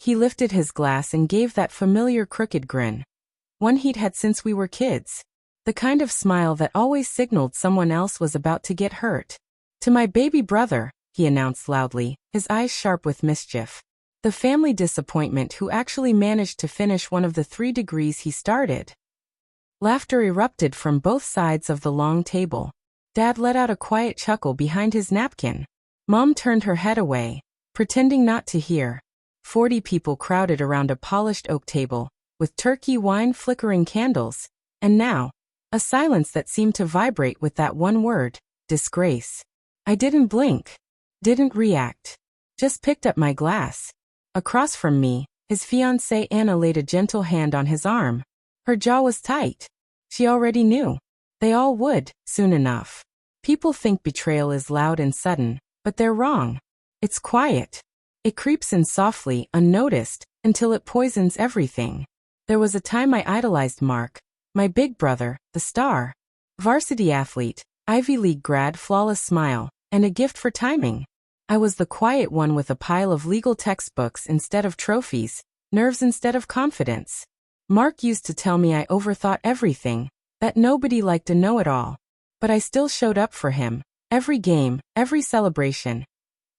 He lifted his glass and gave that familiar crooked grin. One he'd had since we were kids. The kind of smile that always signaled someone else was about to get hurt. "To my baby brother," he announced loudly, his eyes sharp with mischief. "The family disappointment who actually managed to finish one of the 3 degrees he started." Laughter erupted from both sides of the long table. Dad let out a quiet chuckle behind his napkin. Mom turned her head away, pretending not to hear. 40 people crowded around a polished oak table, with turkey wine flickering candles, and now, a silence that seemed to vibrate with that one word, disgrace. I didn't blink. Didn't react. Just picked up my glass. Across from me, his fiancée Anna laid a gentle hand on his arm. Her jaw was tight. She already knew. They all would, soon enough. People think betrayal is loud and sudden, but they're wrong. It's quiet. It creeps in softly, unnoticed, until it poisons everything. There was a time I idolized Mark, my big brother, the star. Varsity athlete, Ivy League grad, flawless smile, and a gift for timing. I was the quiet one with a pile of legal textbooks instead of trophies, nerves instead of confidence. Mark used to tell me I overthought everything, that nobody liked a know-it-all. But I still showed up for him, every game, every celebration.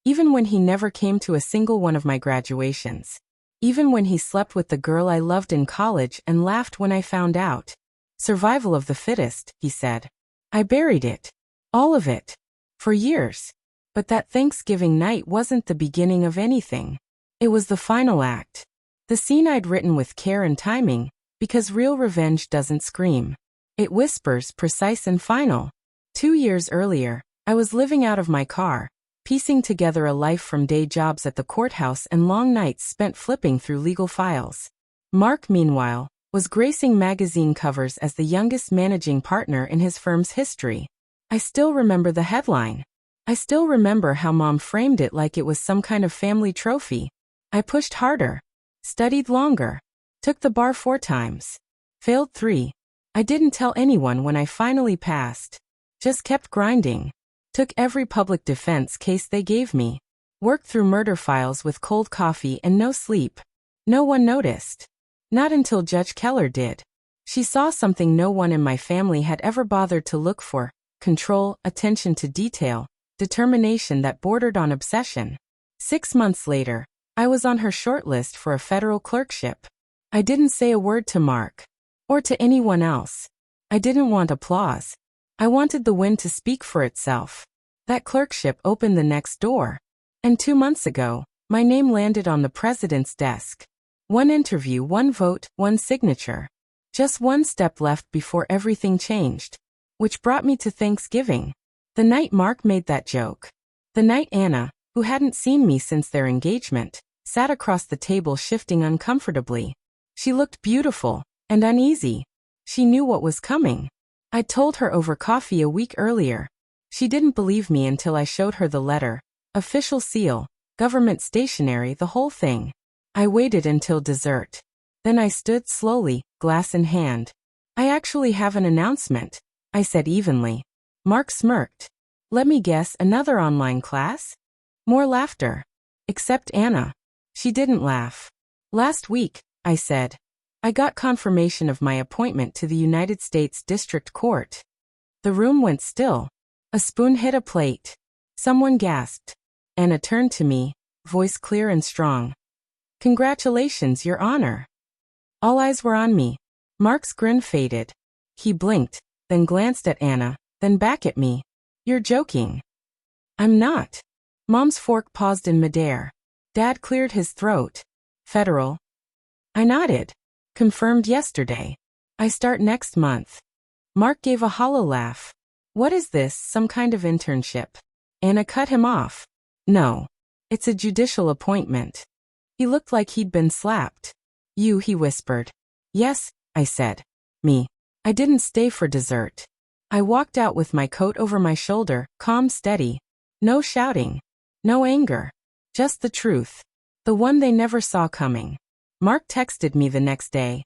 Even when he never came to a single one of my graduations. Even when he slept with the girl I loved in college and laughed when I found out. Survival of the fittest, he said. I buried it. All of it. For years. But that Thanksgiving night wasn't the beginning of anything. It was the final act. The scene I'd written with care and timing, because real revenge doesn't scream. It whispers, precise and final. 2 years earlier, I was living out of my car, piecing together a life from day jobs at the courthouse and long nights spent flipping through legal files. Mark, meanwhile, was gracing magazine covers as the youngest managing partner in his firm's history. I still remember the headline. I still remember how Mom framed it like it was some kind of family trophy. I pushed harder, studied longer, took the bar 4 times, failed 3. I didn't tell anyone when I finally passed. Just kept grinding. Took every public defense case they gave me. Worked through murder files with cold coffee and no sleep. No one noticed. Not until Judge Keller did. She saw something no one in my family had ever bothered to look for: control, attention to detail, determination that bordered on obsession. 6 months later, I was on her shortlist for a federal clerkship. I didn't say a word to Mark. Or to anyone else. I didn't want applause. I wanted the win to speak for itself. That clerkship opened the next door. And 2 months ago, my name landed on the president's desk. 1 interview, 1 vote, 1 signature. Just 1 step left before everything changed. Which brought me to Thanksgiving. The night Mark made that joke. The night Anna, who hadn't seen me since their engagement, sat across the table shifting uncomfortably. She looked beautiful and uneasy. She knew what was coming. I'd told her over coffee a week earlier. She didn't believe me until I showed her the letter, official seal, government stationery, the whole thing. I waited until dessert. Then I stood slowly, glass in hand. I actually have an announcement, I said evenly. Mark smirked. Let me guess, another online class? More laughter. Except Anna. She didn't laugh. Last week, I said, I got confirmation of my appointment to the United States District Court. The room went still. A spoon hit a plate. Someone gasped. Anna turned to me, voice clear and strong. Congratulations, Your Honor. All eyes were on me. Mark's grin faded. He blinked, then glanced at Anna, then back at me. You're joking. I'm not. Mom's fork paused in midair. Dad cleared his throat. Federal. I nodded. Confirmed yesterday. I start next month. Mark gave a hollow laugh. What is this, some kind of internship? Anna cut him off. No. It's a judicial appointment. He looked like he'd been slapped. You, he whispered. Yes, I said. Me. I didn't stay for dessert. I walked out with my coat over my shoulder, calm, steady. No shouting. No anger. Just the truth. The one they never saw coming. Mark texted me the next day.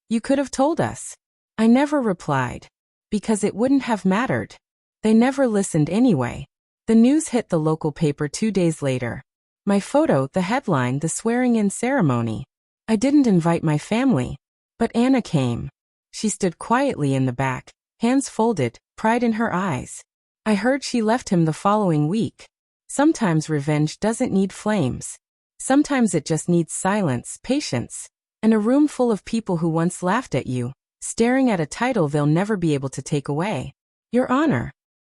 You could have told us. I never replied. Because it wouldn't have mattered. They never listened anyway. The news hit the local paper 2 days later. My photo, the headline, the swearing-in ceremony. I didn't invite my family. But Anna came. She stood quietly in the back, hands folded, pride in her eyes. I heard she left him the following week. Sometimes revenge doesn't need flames. Sometimes it just needs silence, patience, and a room full of people who once laughed at you, staring at a title they'll never be able to take away. Your Honor,